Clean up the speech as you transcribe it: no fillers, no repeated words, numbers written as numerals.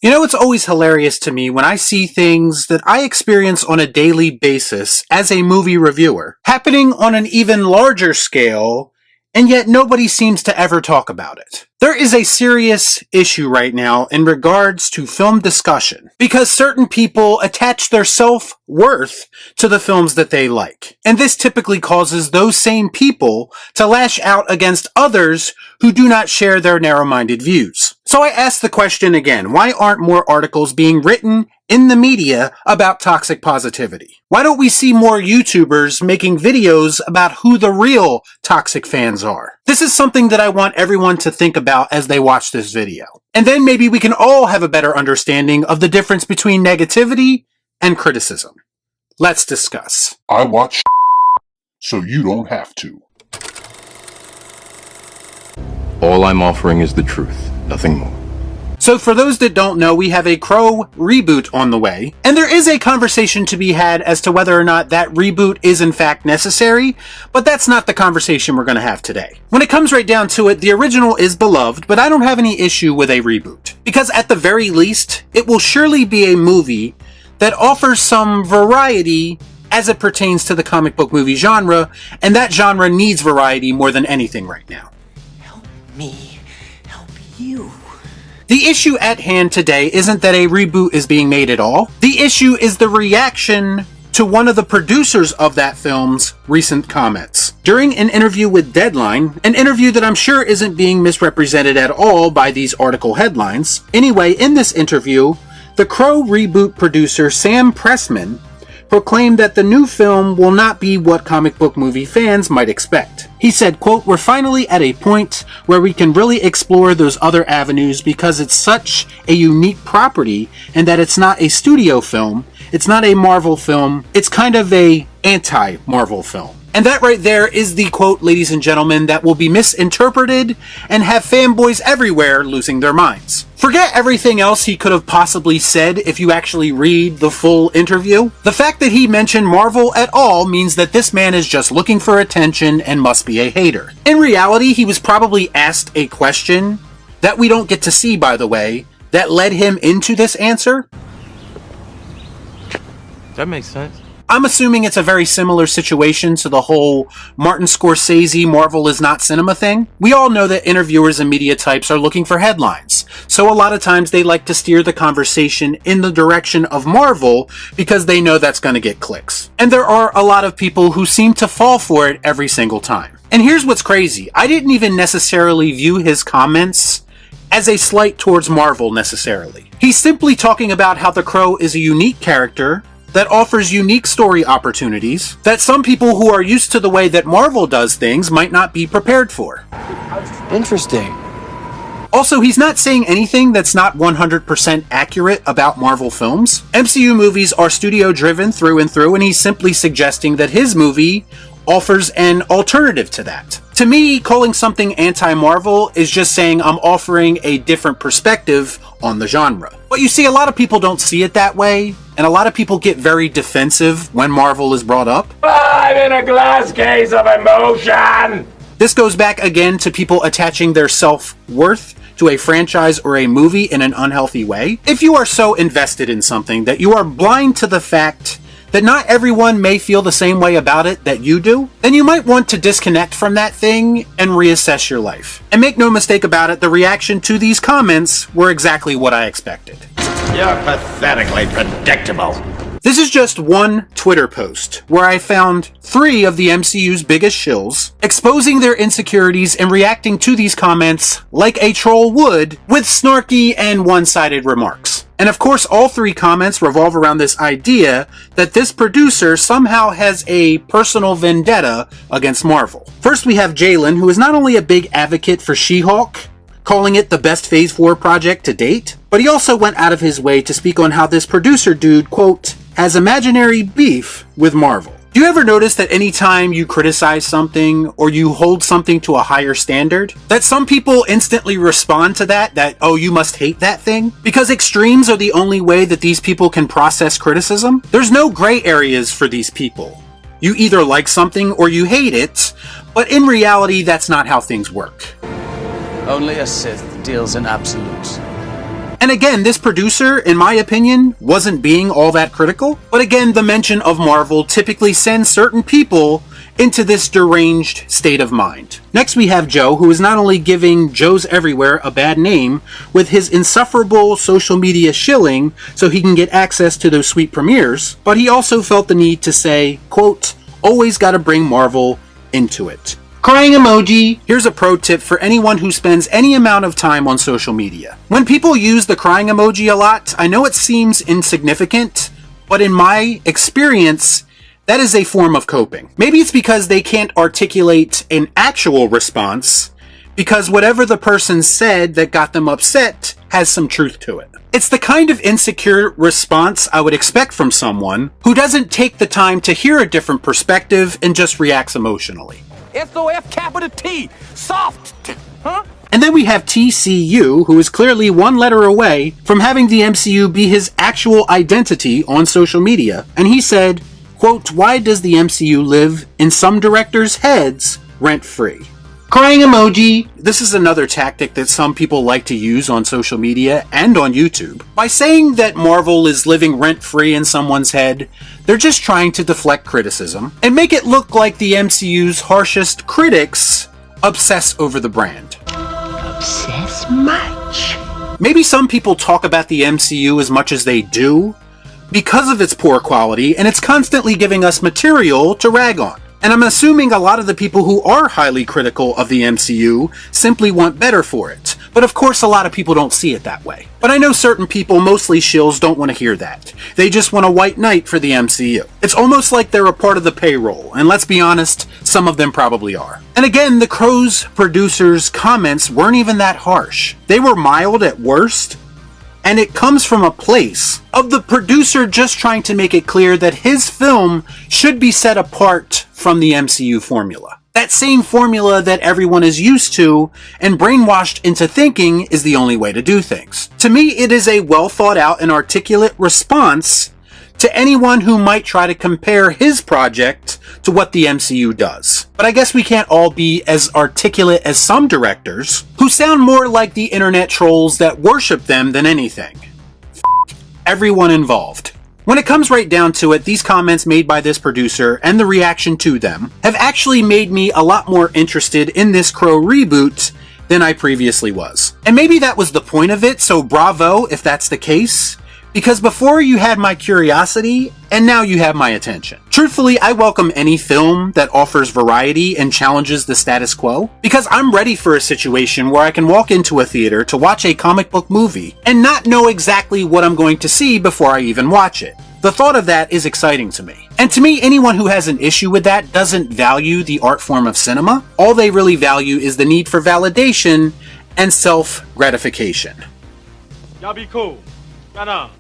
You know, it's always hilarious to me when I see things that I experience on a daily basis as a movie reviewer, happening on an even larger scale, and yet nobody seems to ever talk about it. There is a serious issue right now in regards to film discussion, because certain people attach their self-worth to the films that they like. And this typically causes those same people to lash out against others who do not share their narrow-minded views. So I ask the question again, why aren't more articles being written in the media about toxic positivity? Why don't we see more YouTubers making videos about who the real toxic fans are? This is something that I want everyone to think about as they watch this video. And then maybe we can all have a better understanding of the difference between negativity and criticism. Let's discuss. I watch so you don't have to. All I'm offering is the truth, nothing more. So for those that don't know, we have a Crow Reboot on the way, and there is a conversation to be had as to whether or not that reboot is in fact necessary, but that's not the conversation we're going to have today. When it comes right down to it, the original is beloved, but I don't have any issue with a reboot, because at the very least, it will surely be a movie that offers some variety as it pertains to the comic book movie genre, and that genre needs variety more than anything right now. Help me help you. The issue at hand today isn't that a reboot is being made at all. The issue is the reaction to one of the producers of that film's recent comments. During an interview with Deadline, an interview that I'm sure isn't being misrepresented at all by these article headlines. Anyway, in this interview, the Crow Reboot producer Sam Pressman proclaimed that the new film will not be what comic book movie fans might expect. He said, quote, "We're finally at a point where we can really explore those other avenues because it's such a unique property and that it's not a studio film, it's not a Marvel film, it's kind of a anti-Marvel film." And that right there is the quote, ladies and gentlemen, that will be misinterpreted and have fanboys everywhere losing their minds. Forget everything else he could have possibly said if you actually read the full interview. The fact that he mentioned Marvel at all means that this man is just looking for attention and must be a hater. In reality, he was probably asked a question that we don't get to see, by the way, that led him into this answer. That makes sense. I'm assuming it's a very similar situation to the whole Martin Scorsese Marvel is not cinema thing. We all know that interviewers and media types are looking for headlines, so a lot of times they like to steer the conversation in the direction of Marvel because they know that's going to get clicks. And there are a lot of people who seem to fall for it every single time. And here's what's crazy. I didn't even necessarily view his comments as a slight towards Marvel necessarily. He's simply talking about how the Crow is a unique character that offers unique story opportunities that some people who are used to the way that Marvel does things might not be prepared for. Interesting. Also, he's not saying anything that's not 100% accurate about Marvel films. MCU movies are studio driven through and through, and he's simply suggesting that his movie offers an alternative to that. To me, calling something anti-Marvel is just saying I'm offering a different perspective on the genre. But you see, a lot of people don't see it that way, and a lot of people get very defensive when Marvel is brought up. I'm in a glass case of emotion! This goes back again to people attaching their self-worth to a franchise or a movie in an unhealthy way. If you are so invested in something that you are blind to the fact that not everyone may feel the same way about it that you do, then you might want to disconnect from that thing and reassess your life. And make no mistake about it, the reaction to these comments were exactly what I expected. You're pathetically predictable. This is just one Twitter post where I found 3 of the MCU's biggest shills exposing their insecurities and reacting to these comments like a troll would with snarky and one-sided remarks. And of course, all 3 comments revolve around this idea that this producer somehow has a personal vendetta against Marvel. First, we have Jalen, who is not only a big advocate for She-Hulk, calling it the best Phase 4 project to date, but he also went out of his way to speak on how this producer dude, quote, has imaginary beef with Marvel. Do you ever notice that anytime you criticize something or you hold something to a higher standard, that some people instantly respond to that, oh, you must hate that thing? Because extremes are the only way that these people can process criticism. There's no gray areas for these people. You either like something or you hate it, but in reality, that's not how things work. Only a Sith deals in absolutes. And again, this producer, in my opinion, wasn't being all that critical. But again, the mention of Marvel typically sends certain people into this deranged state of mind. Next we have Joe, who is not only giving Joe's Everywhere a bad name with his insufferable social media shilling so he can get access to those sweet premieres, but he also felt the need to say, quote, always gotta bring Marvel into it. Crying emoji. Here's a pro tip for anyone who spends any amount of time on social media. When people use the crying emoji a lot, I know it seems insignificant, but in my experience, that is a form of coping. Maybe it's because they can't articulate an actual response, because whatever the person said that got them upset has some truth to it. It's the kind of insecure response I would expect from someone who doesn't take the time to hear a different perspective and just reacts emotionally. S-O-F capital T, soft, huh? And then we have TCU, who is clearly one letter away from having the MCU be his actual identity on social media. And he said, quote, why does the MCU live in some directors' heads rent-free? Crying emoji. This is another tactic that some people like to use on social media and on YouTube. By saying that Marvel is living rent-free in someone's head, they're just trying to deflect criticism and make it look like the MCU's harshest critics obsess over the brand. Obsess much? Maybe some people talk about the MCU as much as they do because of its poor quality, and it's constantly giving us material to rag on. And I'm assuming a lot of the people who are highly critical of the MCU simply want better for it. But of course, a lot of people don't see it that way. But I know certain people, mostly shills, don't want to hear that. They just want a white knight for the MCU. It's almost like they're a part of the payroll, and let's be honest, some of them probably are. And again, the Crow's producers' comments weren't even that harsh. They were mild at worst, and it comes from a place of the producer just trying to make it clear that his film should be set apart from the MCU formula. That same formula that everyone is used to and brainwashed into thinking is the only way to do things. To me, it is a well thought out and articulate response to anyone who might try to compare his project to what the MCU does. But I guess we can't all be as articulate as some directors who sound more like the internet trolls that worship them than anything. Everyone involved. When it comes right down to it, these comments made by this producer and the reaction to them have actually made me a lot more interested in this Crow reboot than I previously was. And maybe that was the point of it, so bravo if that's the case. Because before you had my curiosity, and now you have my attention. Truthfully, I welcome any film that offers variety and challenges the status quo, because I'm ready for a situation where I can walk into a theater to watch a comic book movie and not know exactly what I'm going to see before I even watch it. The thought of that is exciting to me. And to me, anyone who has an issue with that doesn't value the art form of cinema. All they really value is the need for validation and self-gratification. Y'all be cool. Right on.